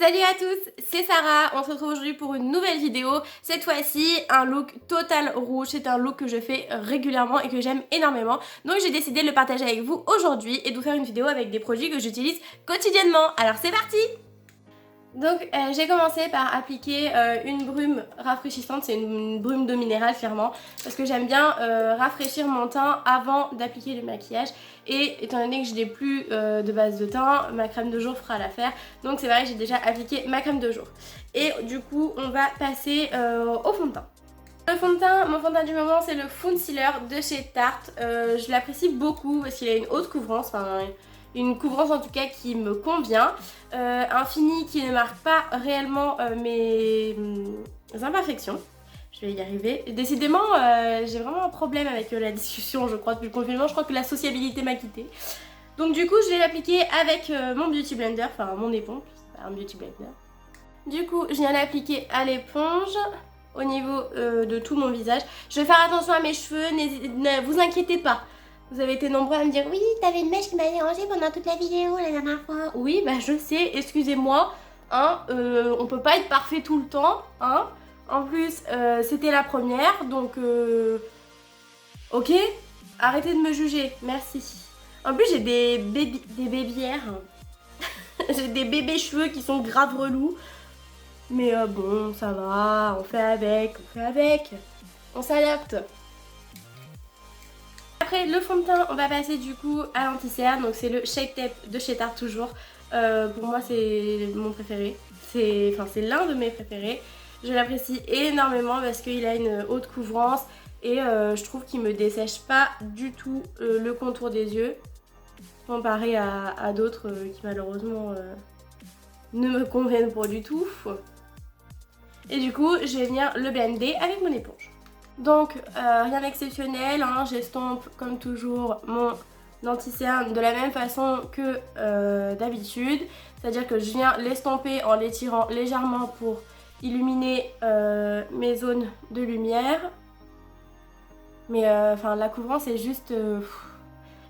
Salut à tous, c'est Sarah, on se retrouve aujourd'hui pour une nouvelle vidéo. Cette fois-ci, un look total rouge, c'est un look que je fais régulièrement et que j'aime énormément. Donc j'ai décidé de le partager avec vous aujourd'hui et de vous faire une vidéo avec des produits que j'utilise quotidiennement. Alors c'est parti! Donc j'ai commencé par appliquer une brume rafraîchissante, c'est une brume d'eau minérale clairement, parce que j'aime bien rafraîchir mon teint avant d'appliquer le maquillage. Et étant donné que je n'ai plus de base de teint, ma crème de jour fera l'affaire. Donc c'est vrai que j'ai déjà appliqué ma crème de jour. Et du coup on va passer au fond de teint. Le fond de teint, mon fond de teint du moment, c'est le Foundsealer de chez Tarte. Je l'apprécie beaucoup parce qu'il a une haute couvrance, enfin une couvrance en tout cas qui me convient. Un fini qui ne marque pas réellement mes imperfections. Je vais y arriver. Décidément, j'ai vraiment un problème avec la discussion, je crois, depuis le confinement. Je crois que la sociabilité m'a quittée. Donc du coup, je vais l'appliquer avec mon Beauty Blender, enfin mon éponge, c'est pas un Beauty Blender. Du coup, je viens l'appliquer à l'éponge au niveau de tout mon visage. Je vais faire attention à mes cheveux, ne vous inquiétez pas. Vous avez été nombreux à me dire « Oui, t'avais une mèche qui m'a dérangée pendant toute la vidéo la dernière fois. » Oui, bah je sais, excusez-moi. Hein, on peut pas être parfait tout le temps. Hein. En plus, c'était la première, donc... Ok, arrêtez de me juger, merci. En plus, j'ai des bébières. J'ai des bébés cheveux qui sont grave relous. Mais bon, ça va, on fait avec, on s'adapte. Après le fond de teint, on va passer du coup à l'anti-cerne, donc c'est le Shape Tape de chez Tarte toujours. Pour moi c'est mon préféré, c'est l'un de mes préférés. Je l'apprécie énormément parce qu'il a une haute couvrance et je trouve qu'il me dessèche pas du tout le contour des yeux. Comparé à d'autres qui malheureusement ne me conviennent pas du tout. Et du coup, je vais venir le blender avec mon éponge. Donc, rien d'exceptionnel, hein, j'estompe comme toujours mon anti-cerne de la même façon que d'habitude. C'est-à-dire que je viens l'estomper en l'étirant légèrement pour illuminer mes zones de lumière. Mais la couvrance est juste...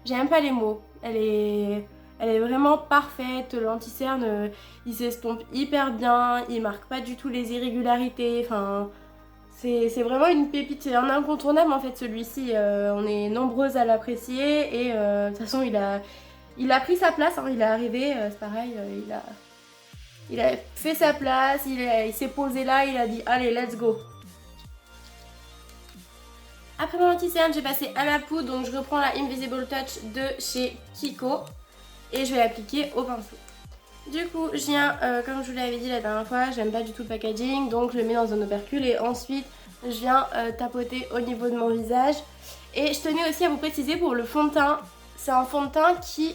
j'ai même pas les mots. Elle est vraiment parfaite, l'anti-cerne il s'estompe hyper bien, il marque pas du tout les irrégularités, enfin c'est vraiment une pépite, c'est un incontournable en fait celui-ci, on est nombreuses à l'apprécier et de toute façon il a pris sa place, hein, il est arrivé, c'est pareil, il a fait sa place, il s'est posé là, il a dit allez let's go. Après mon anti-cerne, j'ai passé à ma poudre, donc je reprends la Invisible Touch de chez Kiko et je vais l'appliquer au pinceau. Du coup, je viens, comme je vous l'avais dit la dernière fois, j'aime pas du tout le packaging, donc je le mets dans un opercule et ensuite je viens tapoter au niveau de mon visage. Et je tenais aussi à vous préciser pour le fond de teint, c'est un fond de teint qui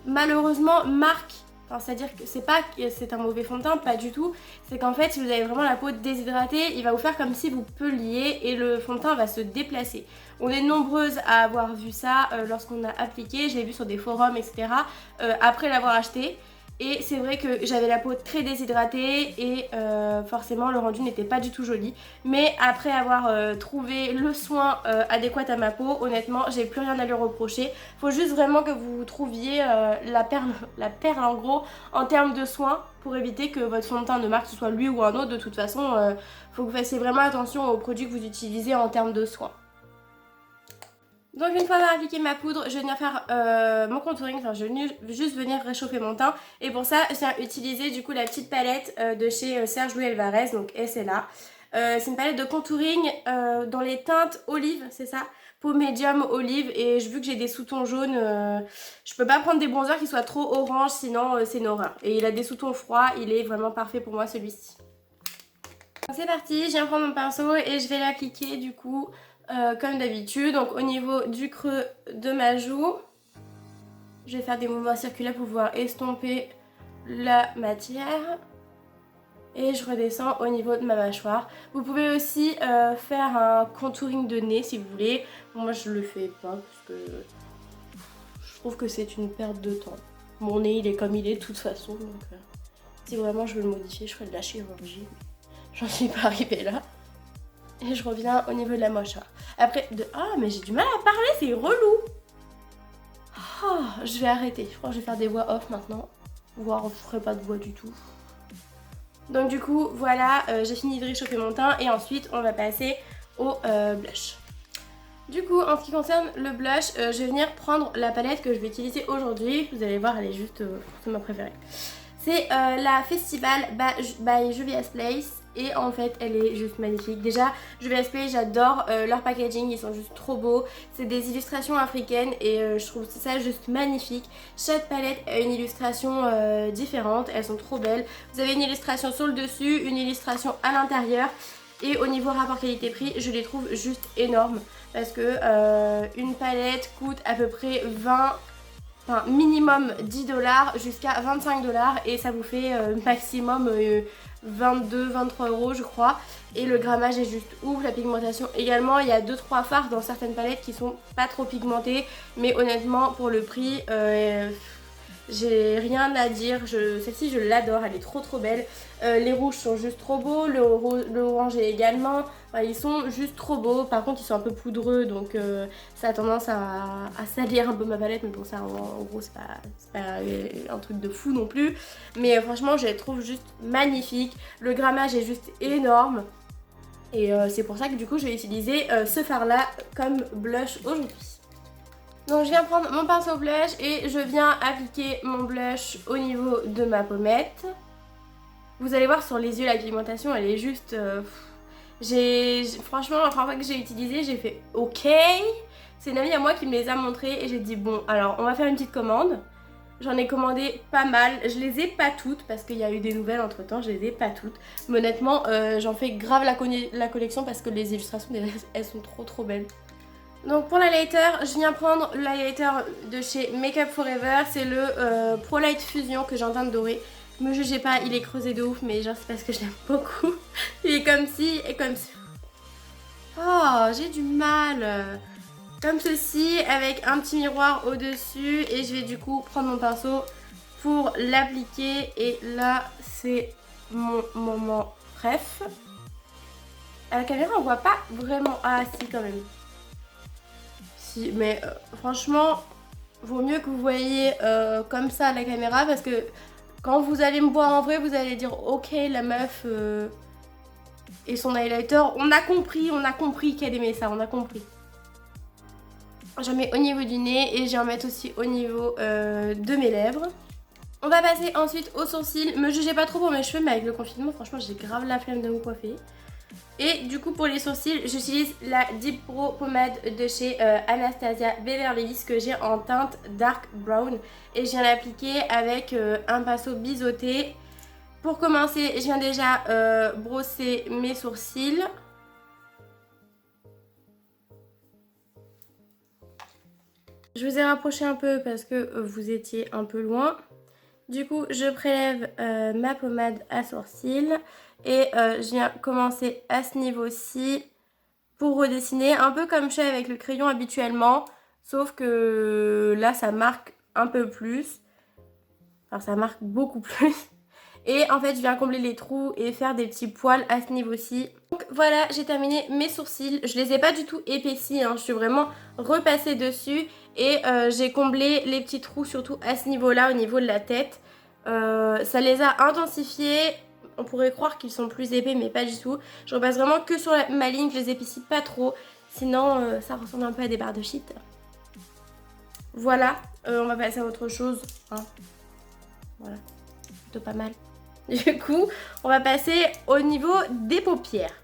malheureusement marque. C'est-à-dire que c'est pas que c'est un mauvais fond de teint, pas du tout. C'est qu'en fait, si vous avez vraiment la peau déshydratée, il va vous faire comme si vous peuliez et le fond de teint va se déplacer. On est nombreuses à avoir vu ça lorsqu'on a appliqué, je l'ai vu sur des forums, etc. Après l'avoir acheté. Et c'est vrai que j'avais la peau très déshydratée et forcément le rendu n'était pas du tout joli. Mais après avoir trouvé le soin adéquat à ma peau, honnêtement, j'ai plus rien à lui reprocher. Faut juste vraiment que vous trouviez la perle en gros en termes de soins pour éviter que votre fond de teint ne marque, que ce soit lui ou un autre. De toute façon, faut que vous fassiez vraiment attention aux produits que vous utilisez en termes de soins. Donc une fois avoir appliqué ma poudre, je vais venir faire mon contouring, enfin je vais juste venir réchauffer mon teint. Et pour ça, je viens utiliser du coup la petite palette de chez Serge Louis Alvarez, donc SLA. C'est une palette de contouring dans les teintes olive, c'est ça, peau médium olive. Et vu que j'ai des sous-tons jaunes, je peux pas prendre des bronzers qui soient trop orange, sinon c'est une horreur. Et il a des sous-tons froids, il est vraiment parfait pour moi celui-ci. C'est parti, je viens prendre mon pinceau et je vais l'appliquer du coup comme d'habitude, donc au niveau du creux de ma joue. Je vais faire des mouvements circulaires pour pouvoir estomper la matière. Et je redescends au niveau de ma mâchoire. Vous pouvez aussi faire un contouring de nez si vous voulez. Moi je le fais pas parce que je trouve que c'est une perte de temps. Mon nez il est comme il est de toute façon, donc si vraiment je veux le modifier je ferai de la chirurgie. J'en suis pas arrivée là. Et je reviens au niveau de la mâchoire. Après, mais j'ai du mal à parler, c'est relou. Oh, je vais arrêter. Je crois que je vais faire des voix off maintenant. voire je ferai pas de voix du tout. Donc du coup voilà, j'ai fini de réchauffer mon teint et ensuite on va passer au blush. Du coup en ce qui concerne le blush, je vais venir prendre la palette que je vais utiliser aujourd'hui. Vous allez voir, elle est juste, c'est ma préférée. C'est la Festival by Juvia's Place. Et en fait elle est juste magnifique. Déjà Juvia's Place, j'adore leur packaging, ils sont juste trop beaux. C'est des illustrations africaines et je trouve ça juste magnifique. Chaque palette a une illustration différente, elles sont trop belles. Vous avez une illustration sur le dessus, une illustration à l'intérieur. Et au niveau rapport qualité-prix, je les trouve juste énormes. Parce que une palette coûte à peu près 20, enfin minimum 10 $ jusqu'à 25 $ et ça vous fait maximum 22-23 € je crois. Et le grammage est juste ouf, la pigmentation également. Il y a 2-3 fards dans certaines palettes qui sont pas trop pigmentées, mais honnêtement pour le prix j'ai rien à dire. Celle-ci je l'adore, elle est trop belle. Les rouges sont juste trop beaux, le orangé également. Enfin, ils sont juste trop beaux. Par contre ils sont un peu poudreux donc ça a tendance à salir un peu ma palette. Mais bon ça en gros c'est pas un truc de fou non plus. Mais franchement je les trouve juste magnifiques. Le grammage est juste énorme. Et c'est pour ça que du coup je vais utiliser ce fard là comme blush aujourd'hui. Donc je viens prendre mon pinceau blush et je viens appliquer mon blush au niveau de ma pommette. Vous allez voir sur les yeux la pigmentation elle est juste... franchement la première fois que j'ai utilisé j'ai fait ok. C'est une amie à moi qui me les a montrés et j'ai dit bon alors on va faire une petite commande. J'en ai commandé pas mal, je les ai pas toutes parce qu'il y a eu des nouvelles entre temps, je les ai pas toutes. Mais honnêtement j'en fais grave la collection parce que les illustrations elles sont trop belles. Donc pour l'highlighter, je viens prendre l'highlighter de chez Makeup Forever. C'est le Pro Light Fusion que j'entends de dorer. Me jugez pas, il est creusé de ouf, mais genre c'est parce que je l'aime beaucoup. Il est comme ci et comme ci. Oh, j'ai du mal. Comme ceci, avec un petit miroir au-dessus. Et je vais du coup prendre mon pinceau pour l'appliquer. Et là, c'est mon moment bref. À la caméra, on voit pas vraiment... Ah si, quand même. Si, mais franchement, vaut mieux que vous voyez comme ça à la caméra parce que quand vous allez me voir en vrai, vous allez dire ok la meuf et son highlighter, on a compris qu'elle aimait ça, on a compris. J'en mets au niveau du nez et j'en mets aussi au niveau de mes lèvres. On va passer ensuite aux sourcils. Me jugez pas trop pour mes cheveux, mais avec le confinement, franchement, j'ai grave la flemme de me coiffer. Et du coup pour les sourcils, j'utilise la Deep Brow pommade de chez Anastasia Beverly Hills que j'ai en teinte dark brown. Et je viens l'appliquer avec un pinceau biseauté. Pour commencer, je viens déjà brosser mes sourcils. Je vous ai rapproché un peu parce que vous étiez un peu loin. Du coup, je prélève ma pommade à sourcils. Et je viens commencer à ce niveau-ci pour redessiner un peu comme je fais avec le crayon habituellement. Sauf que là, ça marque un peu plus. Enfin, ça marque beaucoup plus. Et en fait, je viens combler les trous et faire des petits poils à ce niveau-ci. Donc voilà, j'ai terminé mes sourcils. Je les ai pas du tout épaissis, hein. Je suis vraiment repassée dessus. Et j'ai comblé les petits trous surtout à ce niveau-là, au niveau de la tête. Ça les a intensifiés. On pourrait croire qu'ils sont plus épais, mais pas du tout. Je repasse vraiment que sur ma ligne, je les épaissis pas trop. Sinon, ça ressemble un peu à des barres de shit. Voilà, on va passer à autre chose. Hein. Voilà, plutôt pas mal. Du coup, on va passer au niveau des paupières.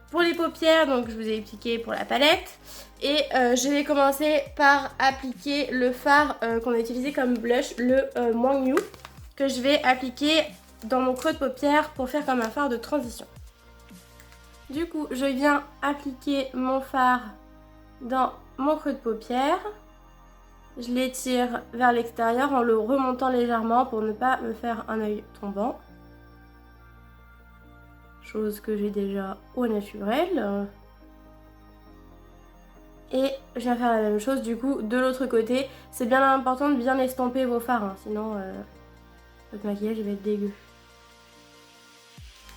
Pour les paupières, donc je vous ai expliqué pour la palette. Et je vais commencer par appliquer le fard qu'on a utilisé comme blush, le Mwangyu, que je vais appliquer dans mon creux de paupière pour faire comme un fard de transition. Du coup, je viens appliquer mon fard dans mon creux de paupière. Je l'étire vers l'extérieur en le remontant légèrement pour ne pas me faire un œil tombant. Chose que j'ai déjà au naturel. Et je viens faire la même chose du coup de l'autre côté. C'est bien important de bien estomper vos fards, hein, sinon votre maquillage va être dégueu.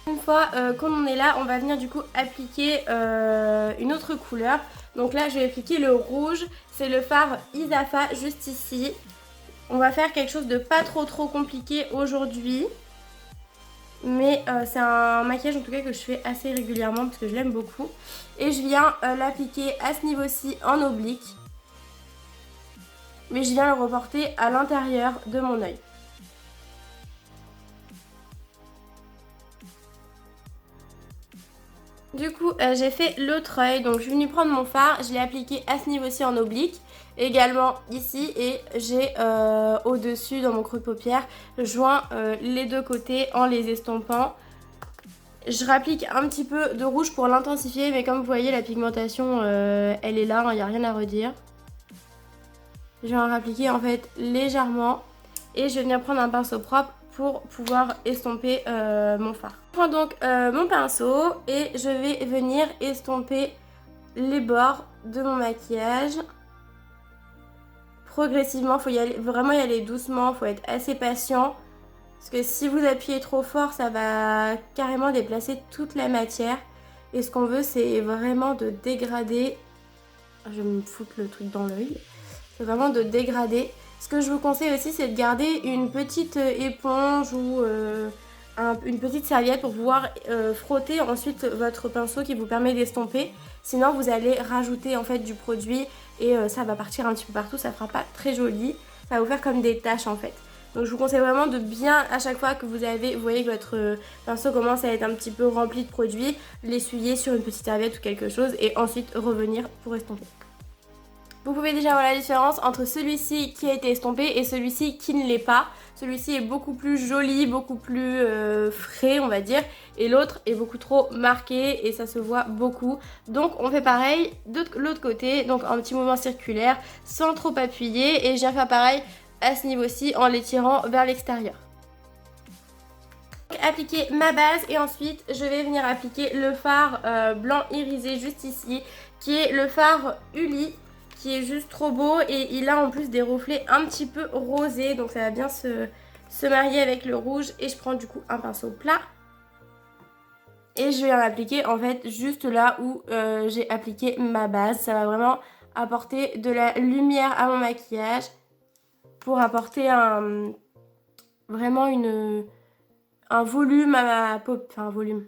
Une fois qu'on en est là, on va venir du coup appliquer une autre couleur. Donc là je vais appliquer le rouge, c'est le fard Isafa juste ici. On va faire quelque chose de pas trop compliqué aujourd'hui. Mais c'est un maquillage en tout cas que je fais assez régulièrement parce que je l'aime beaucoup. Et je viens l'appliquer à ce niveau-ci en oblique. Mais je viens le reporter à l'intérieur de mon œil. Du coup, j'ai fait l'autre œil, donc je suis venue prendre mon fard, je l'ai appliqué à ce niveau-ci en oblique, également ici, et j'ai au-dessus, dans mon creux de paupière, joint les deux côtés en les estompant. Je rapplique un petit peu de rouge pour l'intensifier, mais comme vous voyez, la pigmentation, elle est là, il n'y a rien à redire. Je vais en rappliquer en fait légèrement, et je vais venir prendre un pinceau propre pour pouvoir estomper mon fard. Je prends donc mon pinceau et je vais venir estomper les bords de mon maquillage. Progressivement, il faut vraiment y aller doucement, il faut être assez patient. Parce que si vous appuyez trop fort, ça va carrément déplacer toute la matière. Et ce qu'on veut, c'est vraiment de dégrader. Je vais me foutre le truc dans l'œil. C'est vraiment de dégrader. Ce que je vous conseille aussi, c'est de garder une petite éponge ou une petite serviette pour pouvoir frotter ensuite votre pinceau qui vous permet d'estomper. Sinon, vous allez rajouter en fait du produit et ça va partir un petit peu partout. Ça fera pas très joli. Ça va vous faire comme des taches en fait. Donc je vous conseille vraiment de bien, à chaque fois que vous voyez que votre pinceau commence à être un petit peu rempli de produit, l'essuyer sur une petite serviette ou quelque chose et ensuite revenir pour estomper. Vous pouvez déjà voir la différence entre celui-ci qui a été estompé et celui-ci qui ne l'est pas. Celui-ci est beaucoup plus joli, beaucoup plus frais on va dire. Et l'autre est beaucoup trop marqué et ça se voit beaucoup. Donc on fait pareil de l'autre côté, donc un petit mouvement circulaire sans trop appuyer. Et je viens faire pareil à ce niveau-ci en l'étirant vers l'extérieur. Appliquer ma base et ensuite je vais venir appliquer le fard blanc irisé juste ici. Qui est le fard Uli. Qui est juste trop beau et il a en plus des reflets un petit peu rosés, donc ça va bien se marier avec le rouge. Et je prends du coup un pinceau plat et je vais en appliquer en fait juste là où j'ai appliqué ma base. Ça va vraiment apporter de la lumière à mon maquillage pour apporter vraiment un volume à ma paupière, enfin un volume,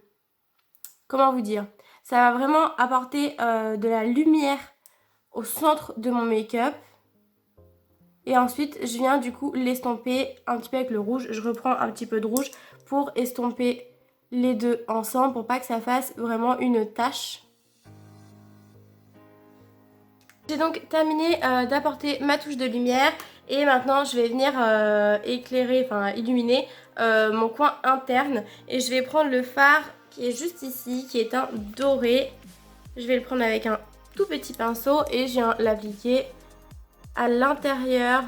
comment vous dire, ça va vraiment apporter de la lumière au centre de mon make-up. Et ensuite je viens du coup l'estomper un petit peu avec le rouge. Je reprends un petit peu de rouge pour estomper les deux ensemble pour pas que ça fasse vraiment une tache. J'ai donc terminé d'apporter ma touche de lumière et maintenant je vais venir éclairer, enfin illuminer mon coin interne. Et je vais prendre le fard qui est juste ici, qui est un doré. Je vais le prendre avec un tout petit pinceau et je viens l'appliquer à l'intérieur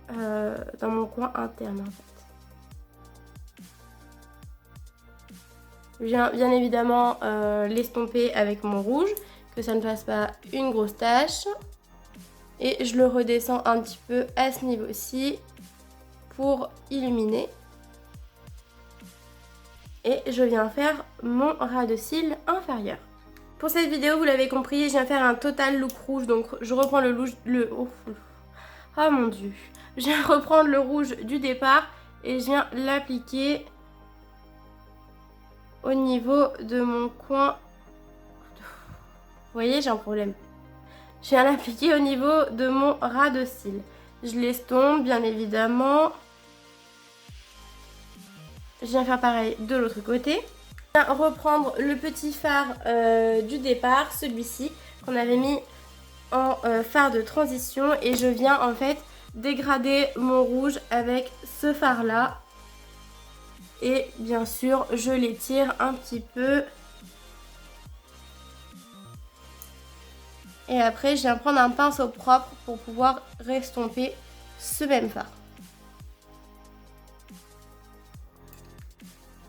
dans mon coin interne en fait. Je viens bien évidemment l'estomper avec mon rouge, que ça ne fasse pas une grosse tache. Et je le redescends un petit peu à ce niveau-ci pour illuminer. Et je viens faire mon ras de cils inférieur. Pour cette vidéo, vous l'avez compris, je viens faire un total look rouge. Donc je reprends oh mon dieu. Je viens reprendre le rouge du départ et je viens l'appliquer au niveau de mon coin. Vous voyez, j'ai un problème. Je viens l'appliquer au niveau de mon ras de cils. Je l'estompe bien évidemment. Je viens faire pareil de l'autre côté. Je viens reprendre le petit fard du départ, celui-ci qu'on avait mis en fard de transition. Et je viens en fait dégrader mon rouge avec ce fard là. Et bien sûr, je l'étire un petit peu. Et après, je viens prendre un pinceau propre pour pouvoir restomper ce même fard.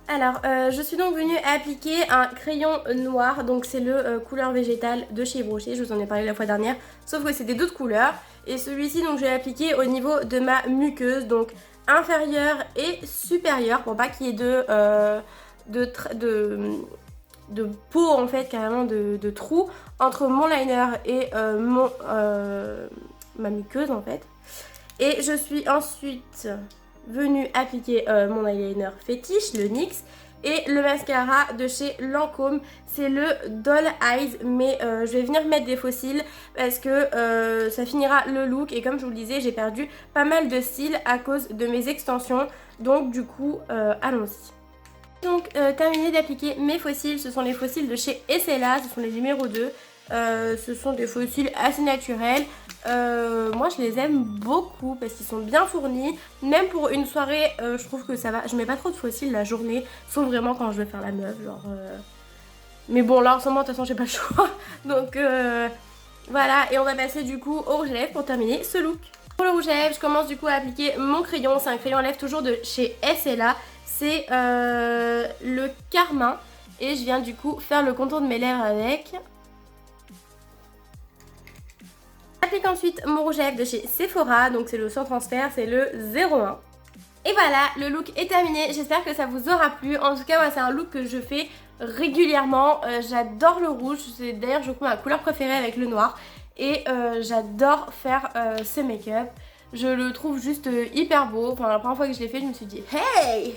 Alors, je suis donc venue appliquer un crayon noir. Donc, c'est le couleur végétale de chez Brochet. Je vous en ai parlé la fois dernière. Sauf que c'était d'autres couleurs. Et celui-ci, donc, je vais l'appliquer au niveau de ma muqueuse. Donc, inférieure et supérieure. Pour pas qu'il y ait de peau en fait, carrément de trous entre mon liner et ma muqueuse en fait. Et je suis ensuite venue appliquer mon eyeliner fétiche, le NYX. Et le mascara de chez Lancôme, c'est le Doll Eyes, mais je vais venir mettre des faux cils parce que ça finira le look. Et comme je vous le disais, j'ai perdu pas mal de cils à cause de mes extensions, donc du coup allons-y. Donc terminé d'appliquer mes faux cils, ce sont les faux cils de chez Essela, ce sont les numéros 2. Ce sont des faux cils assez naturels. Moi je les aime beaucoup parce qu'ils sont bien fournis. Même pour une soirée, je trouve que ça va. Je mets pas trop de faux cils la journée, sauf vraiment quand je veux faire la meuf, genre. Mais bon, là en ce moment, de toute façon, j'ai pas le choix. Donc voilà, et on va passer du coup au rouge à lèvres pour terminer ce look. Pour le rouge à lèvres, je commence du coup à appliquer mon crayon. C'est un crayon à lèvres toujours de chez Essela. C'est le Carmin. Et je viens du coup faire le contour de mes lèvres avec. J'applique ensuite mon rouge à lèvres de chez Sephora, donc c'est le sans transfert, c'est le 01. Et voilà, le look est terminé, j'espère que ça vous aura plu. En tout cas, ouais, c'est un look que je fais régulièrement, j'adore le rouge, c'est d'ailleurs je crois ma couleur préférée avec le noir. Et j'adore faire ce make-up, je le trouve juste hyper beau. Enfin, la première fois que je l'ai fait, je me suis dit, hey,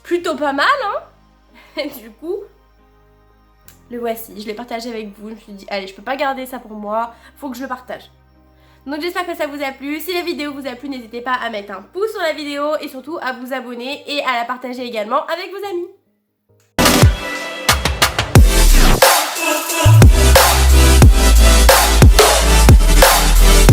plutôt pas mal, hein. Et du coup... le voici, je l'ai partagé avec vous, je me suis dit allez, je peux pas garder ça pour moi, faut que je le partage. Donc j'espère que ça vous a plu, si la vidéo vous a plu, n'hésitez pas à mettre un pouce sur la vidéo et surtout à vous abonner et à la partager également avec vos amis.